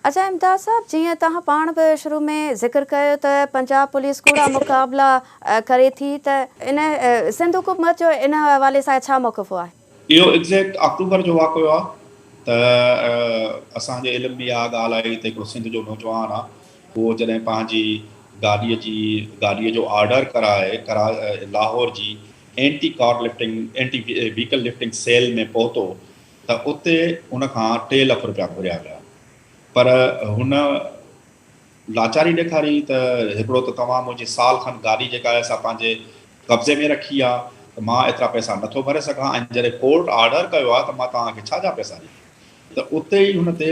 अच्छा इम्तियाज़ साहब, जीअं तव्हां पाण बि शुरू में ज़िक्र कयो त पंजाब पुलिस कूड़ा मुक़ाबला करे थी, त इन सिंध हुकूमत जो इन हवाले सां छा मौक़िफ़ो आहे? इहो एग्ज़ैक्ट अक्टूबर जो वाक़ियो आहे त असांजे इल्म में इहा ॻाल्हि आई त हिकिड़ो सिंध जो नौजवान आहे, उहो जॾहिं पंहिंजी गाॾीअ जो ऑर्डर कराए लाहौर जी anti car lifting anti vehicle lifting cell में पहुतो त उते उन खां 3 लख रुपया घुरिया विया। पर हुन लाचारी ॾेखारी त हिकिड़ो त तव्हां मुंहिंजी साल खनि गाॾी जेका आहे असां पंहिंजे कब्ज़े में रखी आहे, त मां एतिरा पैसा नथो भरे सघां, ऐं जॾहिं कोर्ट ऑर्डर कयो आहे त मां तव्हांखे छा जा पैसा ॾियां। त उते ई हुन ते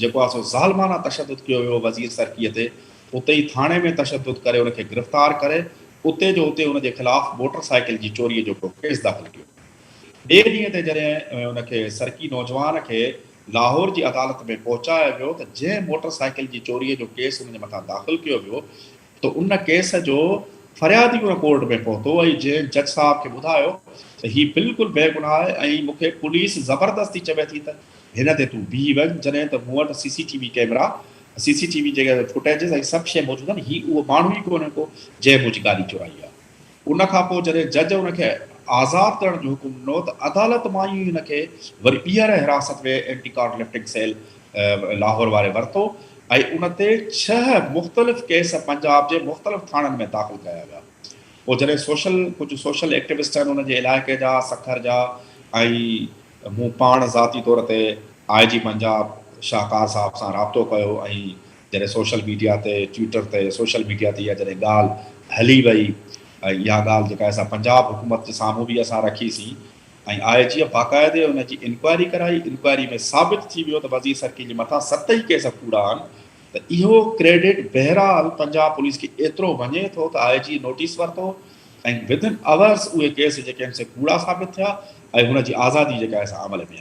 जेको आहे सो ज़ालमाना तशदुद कयो वियो वज़ीर सरकीअ ते। उते ई थाणे में तशदुद करे उनखे गिरफ़्तार करे उते जो उते उनजे ख़िलाफ़ु मोटरसाइकिल जी चोरीअ जो केस दाख़िल कयो। ॿिए ॾींहं ते जॾहिं उनखे सरकी नौजवान खे लाहौर जी अदालत में पहुचायो वियो त जंहिं मोटरसाइकिल जी चोरीअ जो केस उनजे मथां दाख़िल कयो वियो, त उन केस जो फ़रियादी उन कोर्ट में पहुतो ऐं जंहिं जज साहब खे ॿुधायो त हीउ बिल्कुलु बेगुनाह आहे ऐं मूंखे पुलिस ज़बरदस्ती चवे थी त हिन ते तूं बीह वञ, जॾहिं त मूं वटि CCTV कैमरा CCTV जेके फुटेजिस ऐं सभु शइ मौजूदु आहिनि, हीउ उहो माण्हू ई कोन्हे को जंहिं मुंहिंजी गाॾी चुराई आहे। उन खां पोइ जॾहिं जज उनखे आज़ादु करण जो हुकुम ॾिनो त अदालत मां ई हुनखे वरी ॿीहर हिरासत में anti car lifting cell Lahore वारे वरितो ऐं उन ते 6 मुख़्तलिफ़ केस पंजाब जे मुख़्तलिफ़ थाणनि में दाख़िल कया विया। पोइ जॾहिं कुझु सोशल एक्टिविस्ट आहिनि उनजे इलाइक़े जा सखर जा, ऐं मूं पाण ज़ाती तौर ते IG पंजाब शाहकार साहब सां राब्तो कयो, ऐं जॾहिं सोशल मीडिया ते ट्विटर ते सोशल मीडिया ते इहा जॾहिं ॻाल्हि हली वई, ऐं इहा ॻाल्हि जेका असां पंजाब हुकूमत जे साम्हूं बि असां रखीसीं, ऐं IG बाक़ाइदे हुनजी इंक्वायरी कराई। इंक्वायरी में साबित थी वियो त वज़ीर सरकी जे मथां 7 ई केस कूड़ा आहिनि। त इहो क्रेडिट बहरहाल पंजाब पुलिस खे एतिरो वञे थो त IG नोटिस वरितो ऐं विदिन आवर्स उहे केस जेके आहिनि से कूड़ा साबित थिया ऐं हुनजी आज़ादी जेका आहे अमल में आई।